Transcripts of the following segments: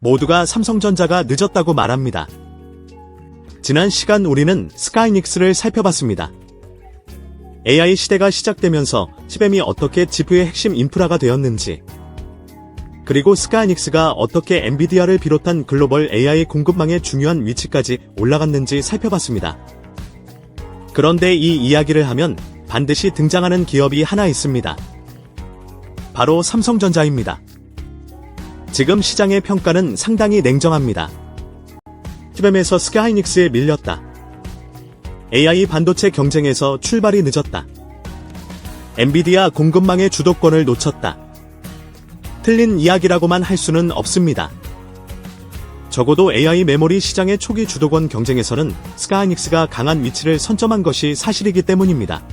모두가 삼성전자가 늦었다고 말합니다. 지난 시간 우리는 스카이닉스를 살펴봤습니다. AI 시대가 시작되면서 CBM이 어떻게 GPU의 핵심 인프라가 되었는지, 그리고 스카이닉스가 어떻게 엔비디아를 비롯한 글로벌 AI 공급망의 중요한 위치까지 올라갔는지 살펴봤습니다. 그런데 이 이야기를 하면 반드시 등장하는 기업이 하나 있습니다. 바로 삼성전자입니다. 지금 시장의 평가는 상당히 냉정합니다. CBM에서 스카이닉스에 밀렸다. AI 반도체 경쟁에서 출발이 늦었다. 엔비디아 공급망의 주도권을 놓쳤다. 틀린 이야기라고만 할 수는 없습니다. 적어도 AI 메모리 시장의 초기 주도권 경쟁에서는 스카이닉스가 강한 위치를 선점한 것이 사실이기 때문입니다.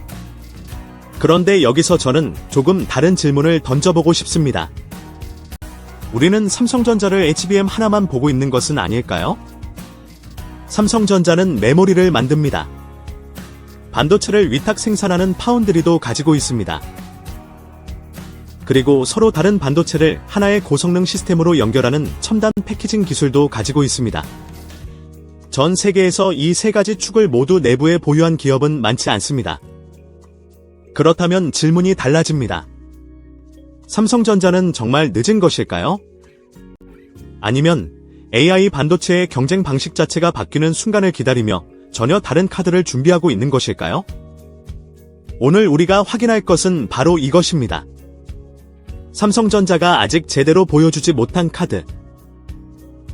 그런데 여기서 저는 조금 다른 질문을 던져보고 싶습니다. 우리는 삼성전자를 HBM 하나만 보고 있는 것은 아닐까요? 삼성전자는 메모리를 만듭니다. 반도체를 위탁 생산하는 파운드리도 가지고 있습니다. 그리고 서로 다른 반도체를 하나의 고성능 시스템으로 연결하는 첨단 패키징 기술도 가지고 있습니다. 전 세계에서 이 세 가지 축을 모두 내부에 보유한 기업은 많지 않습니다. 그렇다면 질문이 달라집니다. 삼성전자는 정말 늦은 것일까요? 아니면 AI 반도체의 경쟁 방식 자체가 바뀌는 순간을 기다리며 전혀 다른 카드를 준비하고 있는 것일까요? 오늘 우리가 확인할 것은 바로 이것입니다. 삼성전자가 아직 제대로 보여주지 못한 카드.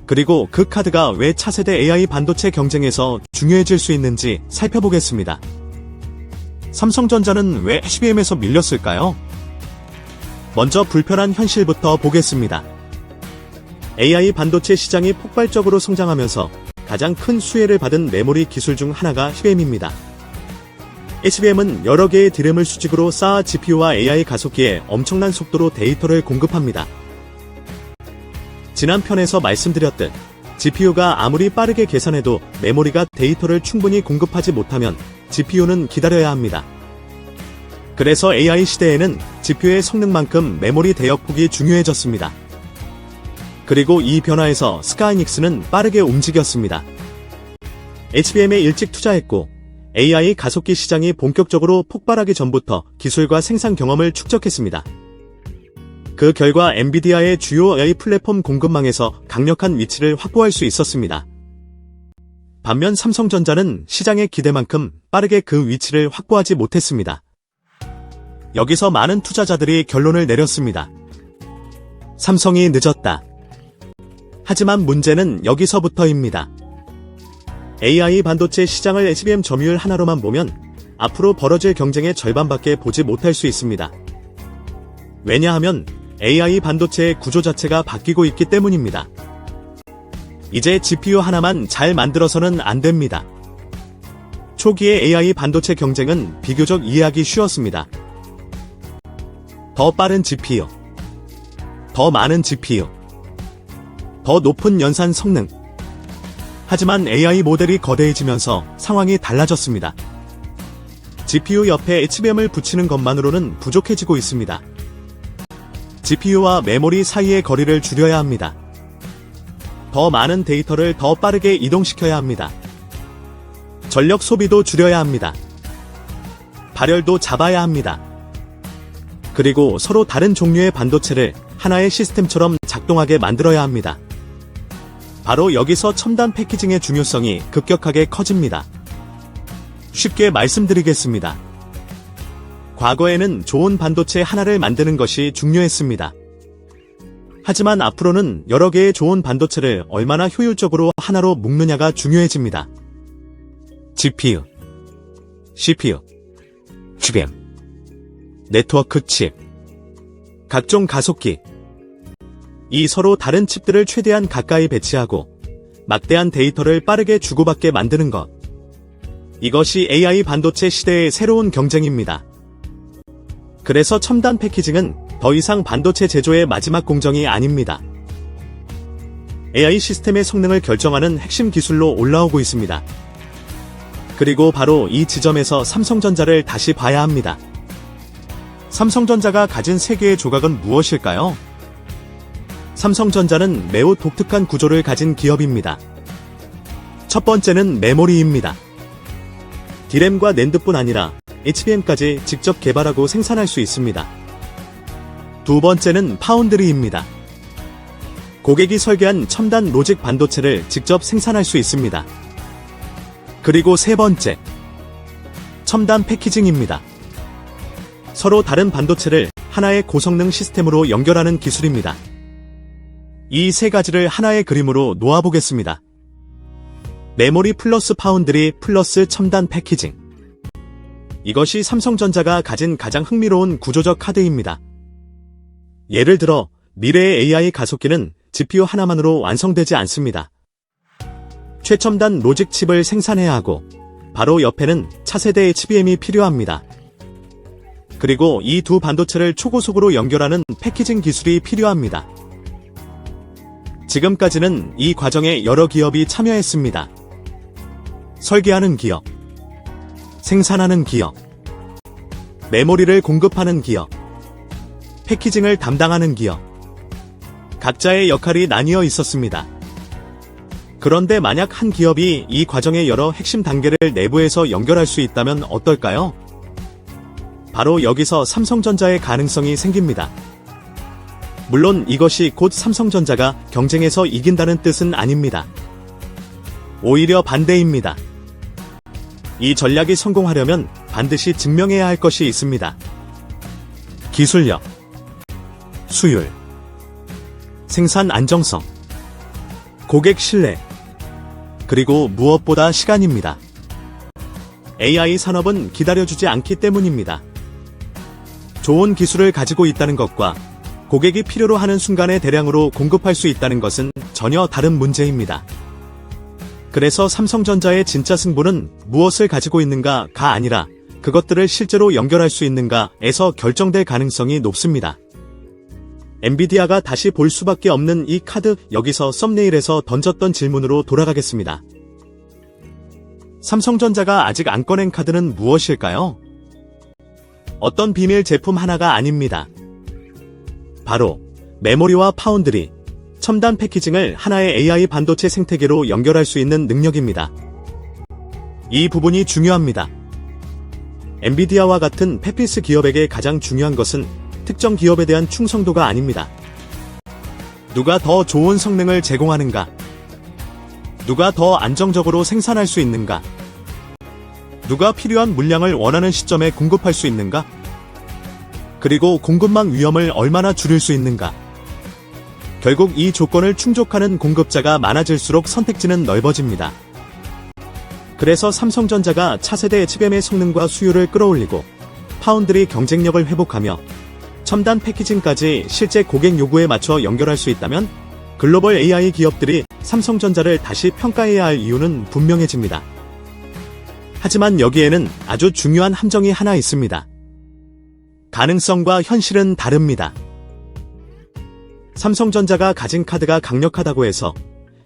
그리고 그 카드가 왜 차세대 AI 반도체 경쟁에서 중요해질 수 있는지 살펴보겠습니다. 삼성전자는 왜 HBM에서 밀렸을까요? 먼저 불편한 현실부터 보겠습니다. AI 반도체 시장이 폭발적으로 성장하면서 가장 큰 수혜를 받은 메모리 기술 중 하나가 HBM입니다. HBM은 여러 개의 DRAM을 수직으로 쌓아 GPU와 AI 가속기에 엄청난 속도로 데이터를 공급합니다. 지난 편에서 말씀드렸듯 GPU가 아무리 빠르게 계산해도 메모리가 데이터를 충분히 공급하지 못하면 GPU는 기다려야 합니다. 그래서 AI 시대에는 GPU의 성능만큼 메모리 대역폭이 중요해졌습니다. 그리고 이 변화에서 스카이닉스는 빠르게 움직였습니다. HBM에 일찍 투자했고 AI 가속기 시장이 본격적으로 폭발하기 전부터 기술과 생산 경험을 축적했습니다. 그 결과 엔비디아의 주요 AI 플랫폼 공급망에서 강력한 위치를 확보할 수 있었습니다. 반면 삼성전자는 시장의 기대만큼 빠르게 그 위치를 확보하지 못했습니다. 여기서 많은 투자자들이 결론을 내렸습니다. 삼성이 늦었다. 하지만 문제는 여기서부터입니다. AI 반도체 시장을 HBM 점유율 하나로만 보면 앞으로 벌어질 경쟁의 절반밖에 보지 못할 수 있습니다. 왜냐하면 AI 반도체의 구조 자체가 바뀌고 있기 때문입니다. 이제 GPU 하나만 잘 만들어서는 안 됩니다. 초기의 AI 반도체 경쟁은 비교적 이해하기 쉬웠습니다. 더 빠른 GPU, 더 많은 GPU, 더 높은 연산 성능. 하지만 AI 모델이 거대해지면서 상황이 달라졌습니다. GPU 옆에 HBM을 붙이는 것만으로는 부족해지고 있습니다. GPU와 메모리 사이의 거리를 줄여야 합니다. 더 많은 데이터를 더 빠르게 이동시켜야 합니다. 전력 소비도 줄여야 합니다. 발열도 잡아야 합니다. 그리고 서로 다른 종류의 반도체를 하나의 시스템처럼 작동하게 만들어야 합니다. 바로 여기서 첨단 패키징의 중요성이 급격하게 커집니다. 쉽게 말씀드리겠습니다. 과거에는 좋은 반도체 하나를 만드는 것이 중요했습니다. 하지만 앞으로는 여러 개의 좋은 반도체를 얼마나 효율적으로 하나로 묶느냐가 중요해집니다. GPU, CPU, HBM, 네트워크 칩, 각종 가속기. 이 서로 다른 칩들을 최대한 가까이 배치하고 막대한 데이터를 빠르게 주고받게 만드는 것. 이것이 AI 반도체 시대의 새로운 경쟁입니다. 그래서 첨단 패키징은 더 이상 반도체 제조의 마지막 공정이 아닙니다. AI 시스템의 성능을 결정하는 핵심 기술로 올라오고 있습니다. 그리고 바로 이 지점에서 삼성전자를 다시 봐야 합니다. 삼성전자가 가진 세 개의 조각은 무엇일까요? 삼성전자는 매우 독특한 구조를 가진 기업입니다. 첫 번째는 메모리입니다. D램과 낸드뿐 아니라 HBM까지 직접 개발하고 생산할 수 있습니다. 두 번째는 파운드리입니다. 고객이 설계한 첨단 로직 반도체를 직접 생산할 수 있습니다. 그리고 세 번째, 첨단 패키징입니다. 서로 다른 반도체를 하나의 고성능 시스템으로 연결하는 기술입니다. 이 세 가지를 하나의 그림으로 놓아보겠습니다. 메모리 플러스 파운드리 플러스 첨단 패키징. 이것이 삼성전자가 가진 가장 흥미로운 구조적 카드입니다. 예를 들어 미래의 AI 가속기는 GPU 하나만으로 완성되지 않습니다. 최첨단 로직 칩을 생산해야 하고 바로 옆에는 차세대 HBM이 필요합니다. 그리고 이 두 반도체를 초고속으로 연결하는 패키징 기술이 필요합니다. 지금까지는 이 과정에 여러 기업이 참여했습니다. 설계하는 기업, 생산하는 기업, 메모리를 공급하는 기업, 패키징을 담당하는 기업. 각자의 역할이 나뉘어 있었습니다. 그런데 만약 한 기업이 이 과정의 여러 핵심 단계를 내부에서 연결할 수 있다면 어떨까요? 바로 여기서 삼성전자의 가능성이 생깁니다. 물론 이것이 곧 삼성전자가 경쟁에서 이긴다는 뜻은 아닙니다. 오히려 반대입니다. 이 전략이 성공하려면 반드시 증명해야 할 것이 있습니다. 기술력, 수율, 생산 안정성, 고객 신뢰, 그리고 무엇보다 시간입니다. AI 산업은 기다려주지 않기 때문입니다. 좋은 기술을 가지고 있다는 것과 고객이 필요로 하는 순간에 대량으로 공급할 수 있다는 것은 전혀 다른 문제입니다. 그래서 삼성전자의 진짜 승부는 무엇을 가지고 있는가가 아니라 그것들을 실제로 연결할 수 있는가에서 결정될 가능성이 높습니다. 엔비디아가 다시 볼 수밖에 없는 이 카드, 여기서 썸네일에서 던졌던 질문으로 돌아가겠습니다. 삼성전자가 아직 안 꺼낸 카드는 무엇일까요? 어떤 비밀 제품 하나가 아닙니다. 바로 메모리와 파운드리, 첨단 패키징을 하나의 AI 반도체 생태계로 연결할 수 있는 능력입니다. 이 부분이 중요합니다. 엔비디아와 같은 패피스 기업에게 가장 중요한 것은 특정 기업에 대한 충성도가 아닙니다. 누가 더 좋은 성능을 제공하는가? 누가 더 안정적으로 생산할 수 있는가? 누가 필요한 물량을 원하는 시점에 공급할 수 있는가? 그리고 공급망 위험을 얼마나 줄일 수 있는가? 결국 이 조건을 충족하는 공급자가 많아질수록 선택지는 넓어집니다. 그래서 삼성전자가 차세대 HBM의 성능과 수율을 끌어올리고 파운드리 경쟁력을 회복하며 첨단 패키징까지 실제 고객 요구에 맞춰 연결할 수 있다면 글로벌 AI 기업들이 삼성전자를 다시 평가해야 할 이유는 분명해집니다. 하지만 여기에는 아주 중요한 함정이 하나 있습니다. 가능성과 현실은 다릅니다. 삼성전자가 가진 카드가 강력하다고 해서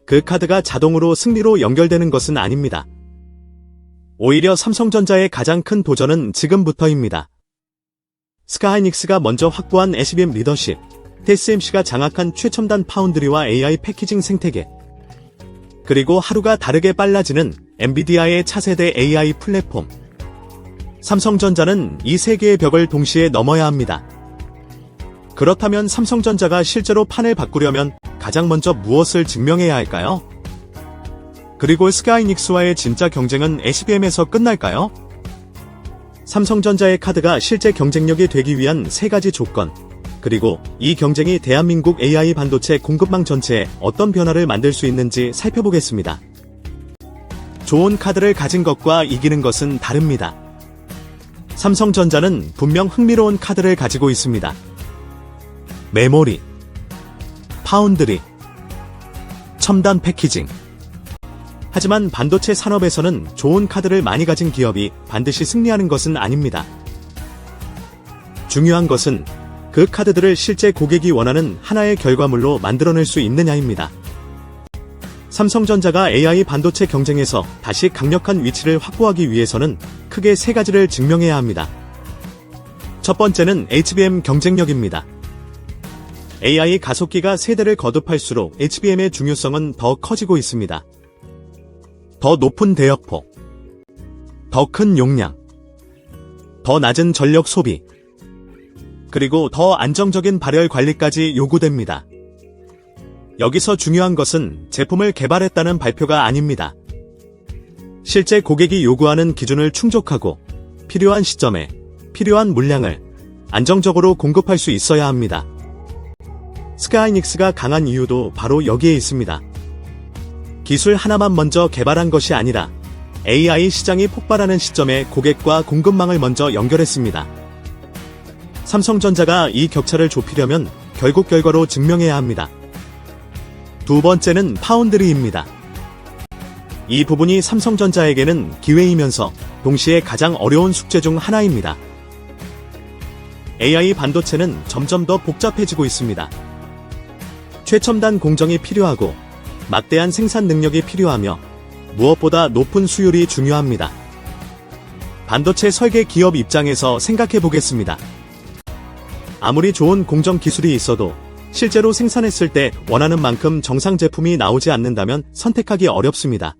그 카드가 자동으로 승리로 연결되는 것은 아닙니다. 오히려 삼성전자의 가장 큰 도전은 지금부터입니다. 스카하이닉스가 먼저 확보한 HBM 리더십, TSMC가 장악한 최첨단 파운드리와 AI 패키징 생태계, 그리고 하루가 다르게 빨라지는 엔비디아의 차세대 AI 플랫폼. 삼성전자는 이 세 개의 벽을 동시에 넘어야 합니다. 그렇다면 삼성전자가 실제로 판을 바꾸려면 가장 먼저 무엇을 증명해야 할까요? 그리고 스카이닉스와의 진짜 경쟁은 HBM에서 끝날까요? 삼성전자의 카드가 실제 경쟁력이 되기 위한 세 가지 조건, 그리고 이 경쟁이 대한민국 AI 반도체 공급망 전체에 어떤 변화를 만들 수 있는지 살펴보겠습니다. 좋은 카드를 가진 것과 이기는 것은 다릅니다. 삼성전자는 분명 흥미로운 카드를 가지고 있습니다. 메모리, 파운드리, 첨단 패키징. 하지만 반도체 산업에서는 좋은 카드를 많이 가진 기업이 반드시 승리하는 것은 아닙니다. 중요한 것은 그 카드들을 실제 고객이 원하는 하나의 결과물로 만들어낼 수 있느냐입니다. 삼성전자가 AI 반도체 경쟁에서 다시 강력한 위치를 확보하기 위해서는 크게 세 가지를 증명해야 합니다. 첫 번째는 HBM 경쟁력입니다. AI 가속기가 세대를 거듭할수록 HBM의 중요성은 더 커지고 있습니다. 더 높은 대역폭, 더 큰 용량, 더 낮은 전력 소비, 그리고 더 안정적인 발열 관리까지 요구됩니다. 여기서 중요한 것은 제품을 개발했다는 발표가 아닙니다. 실제 고객이 요구하는 기준을 충족하고 필요한 시점에 필요한 물량을 안정적으로 공급할 수 있어야 합니다. 스카이닉스가 강한 이유도 바로 여기에 있습니다. 기술 하나만 먼저 개발한 것이 아니라 AI 시장이 폭발하는 시점에 고객과 공급망을 먼저 연결했습니다. 삼성전자가 이 격차를 좁히려면 결국 결과로 증명해야 합니다. 두 번째는 파운드리입니다. 이 부분이 삼성전자에게는 기회이면서 동시에 가장 어려운 숙제 중 하나입니다. AI 반도체는 점점 더 복잡해지고 있습니다. 최첨단 공정이 필요하고 막대한 생산 능력이 필요하며 무엇보다 높은 수율이 중요합니다. 반도체 설계 기업 입장에서 생각해 보겠습니다. 아무리 좋은 공정 기술이 있어도 실제로 생산했을 때 원하는 만큼 정상 제품이 나오지 않는다면 선택하기 어렵습니다.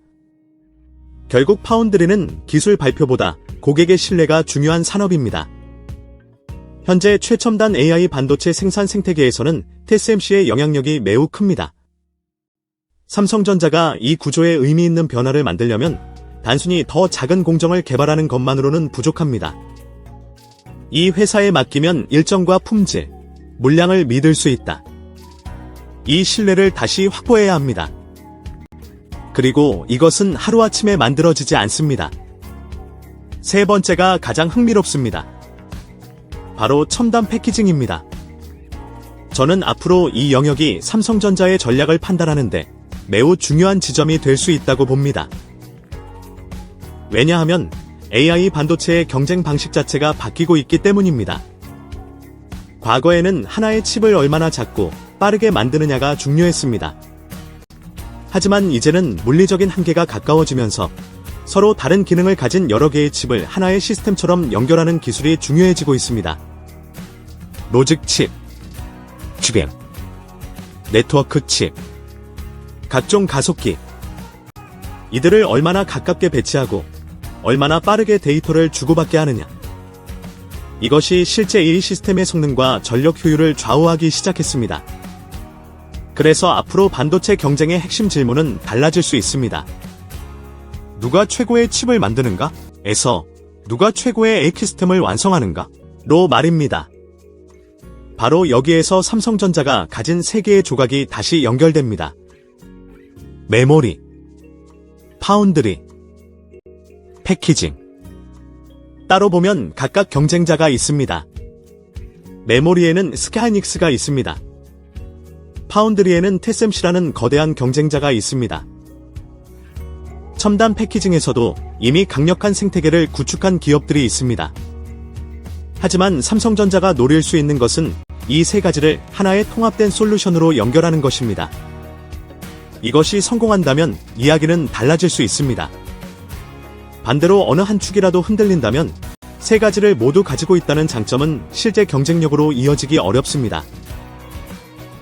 결국 파운드리는 기술 발표보다 고객의 신뢰가 중요한 산업입니다. 현재 최첨단 AI 반도체 생산 생태계에서는 TSMC의 영향력이 매우 큽니다. 삼성전자가 이 구조에 의미 있는 변화를 만들려면 단순히 더 작은 공정을 개발하는 것만으로는 부족합니다. 이 회사에 맡기면 일정과 품질, 물량을 믿을 수 있다. 이 신뢰를 다시 확보해야 합니다. 그리고 이것은 하루아침에 만들어지지 않습니다. 세 번째가 가장 흥미롭습니다. 바로 첨단 패키징입니다. 저는 앞으로 이 영역이 삼성전자의 전략을 판단하는데 매우 중요한 지점이 될 수 있다고 봅니다. 왜냐하면 AI 반도체의 경쟁 방식 자체가 바뀌고 있기 때문입니다. 과거에는 하나의 칩을 얼마나 작고 빠르게 만드느냐가 중요했습니다. 하지만 이제는 물리적인 한계가 가까워지면서 서로 다른 기능을 가진 여러 개의 칩을 하나의 시스템처럼 연결하는 기술이 중요해지고 있습니다. 로직 칩, GRAM, 네트워크 칩, 각종 가속기. 이들을 얼마나 가깝게 배치하고 얼마나 빠르게 데이터를 주고받게 하느냐. 이것이 실제 이 시스템의 성능과 전력 효율을 좌우하기 시작했습니다. 그래서 앞으로 반도체 경쟁의 핵심 질문은 달라질 수 있습니다. 누가 최고의 칩을 만드는가? 에서 누가 최고의 에코시스템을 완성하는가? 로 말입니다. 바로 여기에서 삼성전자가 가진 세 개의 조각이 다시 연결됩니다. 메모리, 파운드리, 패키징. 따로 보면 각각 경쟁자가 있습니다. 메모리에는 스카이닉스가 있습니다. 파운드리에는 TSMC라는 거대한 경쟁자가 있습니다. 첨단 패키징에서도 이미 강력한 생태계를 구축한 기업들이 있습니다. 하지만 삼성전자가 노릴 수 있는 것은 이 세 가지를 하나의 통합된 솔루션으로 연결하는 것입니다. 이것이 성공한다면 이야기는 달라질 수 있습니다. 반대로 어느 한 축이라도 흔들린다면 세 가지를 모두 가지고 있다는 장점은 실제 경쟁력으로 이어지기 어렵습니다.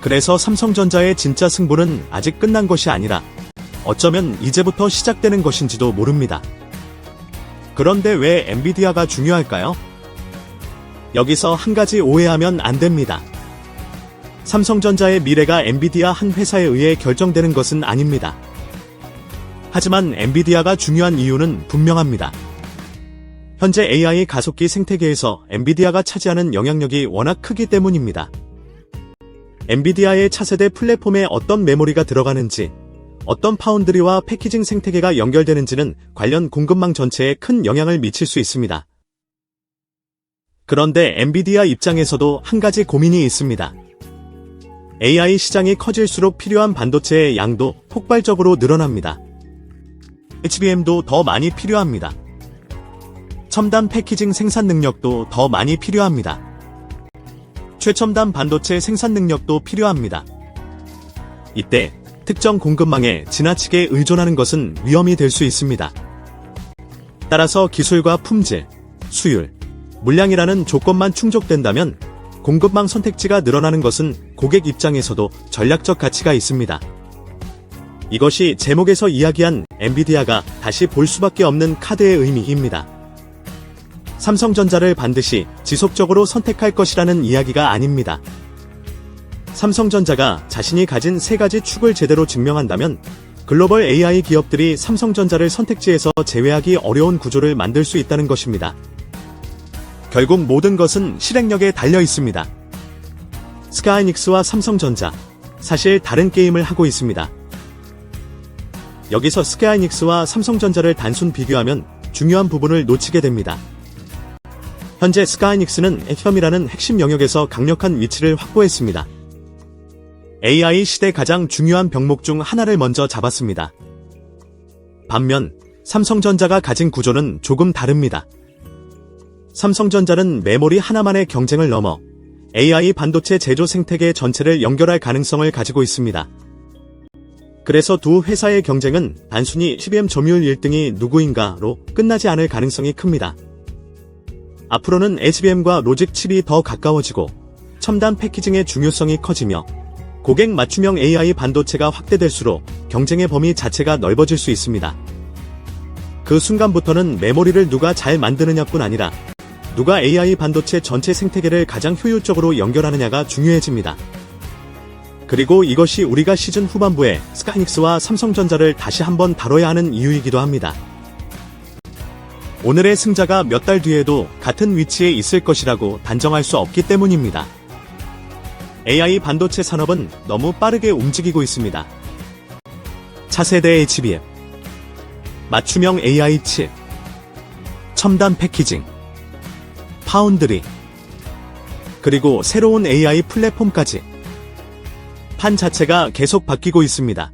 그래서 삼성전자의 진짜 승부는 아직 끝난 것이 아니라 어쩌면 이제부터 시작되는 것인지도 모릅니다. 그런데 왜 엔비디아가 중요할까요? 여기서 한 가지 오해하면 안 됩니다. 삼성전자의 미래가 엔비디아 한 회사에 의해 결정되는 것은 아닙니다. 하지만 엔비디아가 중요한 이유는 분명합니다. 현재 AI 가속기 생태계에서 엔비디아가 차지하는 영향력이 워낙 크기 때문입니다. 엔비디아의 차세대 플랫폼에 어떤 메모리가 들어가는지, 어떤 파운드리와 패키징 생태계가 연결되는지는 관련 공급망 전체에 큰 영향을 미칠 수 있습니다. 그런데 엔비디아 입장에서도 한 가지 고민이 있습니다. AI 시장이 커질수록 필요한 반도체의 양도 폭발적으로 늘어납니다. HBM도 더 많이 필요합니다. 첨단 패키징 생산 능력도 더 많이 필요합니다. 최첨단 반도체 생산 능력도 필요합니다. 이때 특정 공급망에 지나치게 의존하는 것은 위험이 될 수 있습니다. 따라서 기술과 품질, 수율, 물량이라는 조건만 충족된다면 공급망 선택지가 늘어나는 것은 고객 입장에서도 전략적 가치가 있습니다. 이것이 제목에서 이야기한 엔비디아가 다시 볼 수밖에 없는 카드의 의미입니다. 삼성전자를 반드시 지속적으로 선택할 것이라는 이야기가 아닙니다. 삼성전자가 자신이 가진 세 가지 축을 제대로 증명한다면 글로벌 AI 기업들이 삼성전자를 선택지에서 제외하기 어려운 구조를 만들 수 있다는 것입니다. 결국 모든 것은 실행력에 달려 있습니다. 스카이닉스와 삼성전자, 사실 다른 게임을 하고 있습니다. 여기서 스카이닉스와 삼성전자를 단순 비교하면 중요한 부분을 놓치게 됩니다. 현재 스카이닉스는 액텀이라는 핵심 영역에서 강력한 위치를 확보했습니다. AI 시대 가장 중요한 병목 중 하나를 먼저 잡았습니다. 반면 삼성전자가 가진 구조는 조금 다릅니다. 삼성전자는 메모리 하나만의 경쟁을 넘어 AI 반도체 제조 생태계 전체를 연결할 가능성을 가지고 있습니다. 그래서 두 회사의 경쟁은 단순히 CBM 점유율 1등이 누구인가로 끝나지 않을 가능성이 큽니다. 앞으로는 HBM과 로직 칩이 더 가까워지고 첨단 패키징의 중요성이 커지며 고객 맞춤형 AI 반도체가 확대될수록 경쟁의 범위 자체가 넓어질 수 있습니다. 그 순간부터는 메모리를 누가 잘 만드느냐뿐 아니라 누가 AI 반도체 전체 생태계를 가장 효율적으로 연결하느냐가 중요해집니다. 그리고 이것이 우리가 시즌 후반부에 스카이닉스와 삼성전자를 다시 한번 다뤄야 하는 이유이기도 합니다. 오늘의 승자가 몇 달 뒤에도 같은 위치에 있을 것이라고 단정할 수 없기 때문입니다. AI 반도체 산업은 너무 빠르게 움직이고 있습니다. 차세대 HBM, 맞춤형 AI 칩, 첨단 패키징, 파운드리, 그리고 새로운 AI 플랫폼까지 판 자체가 계속 바뀌고 있습니다.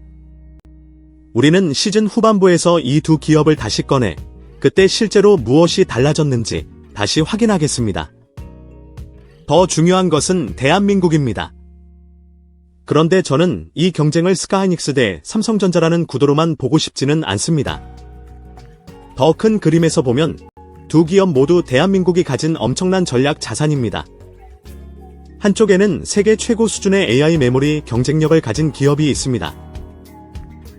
우리는 시즌 후반부에서 이 두 기업을 다시 꺼내 그때 실제로 무엇이 달라졌는지 다시 확인하겠습니다. 더 중요한 것은 대한민국입니다. 그런데 저는 이 경쟁을 스카이닉스 대 삼성전자라는 구도로만 보고 싶지는 않습니다. 더 큰 그림에서 보면 두 기업 모두 대한민국이 가진 엄청난 전략 자산입니다. 한쪽에는 세계 최고 수준의 AI 메모리 경쟁력을 가진 기업이 있습니다.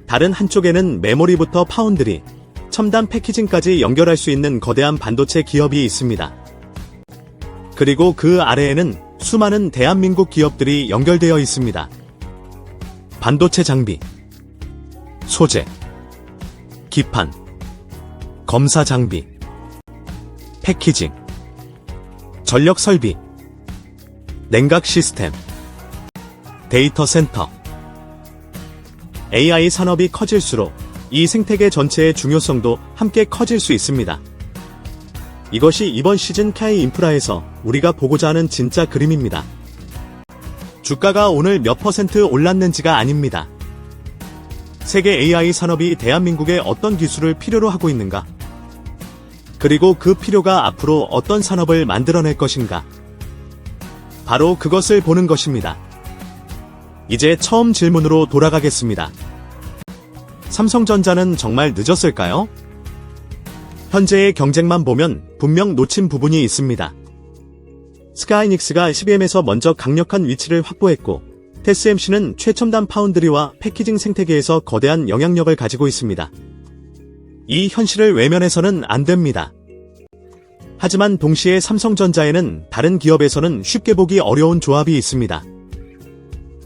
다른 한쪽에는 메모리부터 파운드리, 첨단 패키징까지 연결할 수 있는 거대한 반도체 기업이 있습니다. 그리고 그 아래에는 수많은 대한민국 기업들이 연결되어 있습니다. 반도체 장비, 소재, 기판, 검사 장비, 패키징, 전력 설비, 냉각 시스템, 데이터 센터. AI 산업이 커질수록 이 생태계 전체의 중요성도 함께 커질 수 있습니다. 이것이 이번 시즌 K 인프라에서 우리가 보고자 하는 진짜 그림입니다. 주가가 오늘 몇 % 올랐는지가 아닙니다. 세계 AI 산업이 대한민국에 어떤 기술을 필요로 하고 있는가? 그리고 그 필요가 앞으로 어떤 산업을 만들어낼 것인가? 바로 그것을 보는 것입니다. 이제 처음 질문으로 돌아가겠습니다. 삼성전자는 정말 늦었을까요? 현재의 경쟁만 보면 분명 놓친 부분이 있습니다. 스카이닉스가 CBM에서 먼저 강력한 위치를 확보했고 TSMC는 최첨단 파운드리와 패키징 생태계에서 거대한 영향력을 가지고 있습니다. 이 현실을 외면해서는 안 됩니다. 하지만 동시에 삼성전자에는 다른 기업에서는 쉽게 보기 어려운 조합이 있습니다.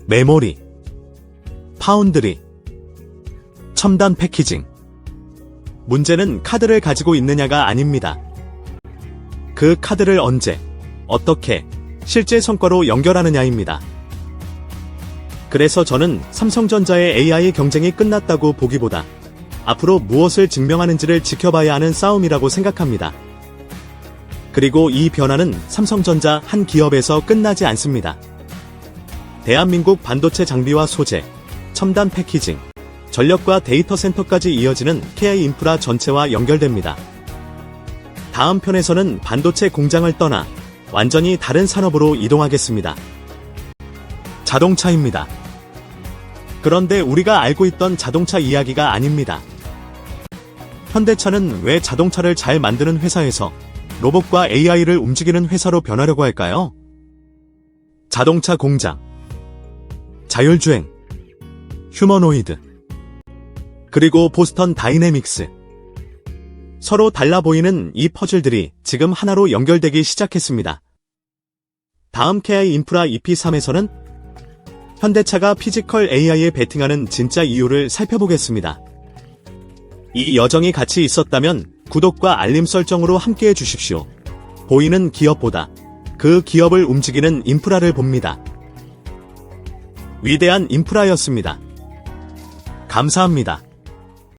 메모리, 파운드리, 첨단 패키징. 문제는 카드를 가지고 있느냐가 아닙니다. 그 카드를 언제, 어떻게, 실제 성과로 연결하느냐입니다. 그래서 저는 삼성전자의 AI 경쟁이 끝났다고 보기보다 앞으로 무엇을 증명하는지를 지켜봐야 하는 싸움이라고 생각합니다. 그리고 이 변화는 삼성전자 한 기업에서 끝나지 않습니다. 대한민국 반도체 장비와 소재, 첨단 패키징, 전력과 데이터 센터까지 이어지는 K 인프라 전체와 연결됩니다. 다음 편에서는 반도체 공장을 떠나 완전히 다른 산업으로 이동하겠습니다. 자동차입니다. 그런데 우리가 알고 있던 자동차 이야기가 아닙니다. 현대차는 왜 자동차를 잘 만드는 회사에서 로봇과 AI를 움직이는 회사로 변하려고 할까요? 자동차 공장, 자율주행, 휴머노이드, 그리고 보스턴 다이내믹스. 서로 달라 보이는 이 퍼즐들이 지금 하나로 연결되기 시작했습니다. 다음 KI 인프라 EP3에서는 현대차가 피지컬 AI에 베팅하는 진짜 이유를 살펴보겠습니다. 이 여정이 같이 있었다면 구독과 알림 설정으로 함께해 주십시오. 보이는 기업보다 그 기업을 움직이는 인프라를 봅니다. 위대한 인프라였습니다. 감사합니다.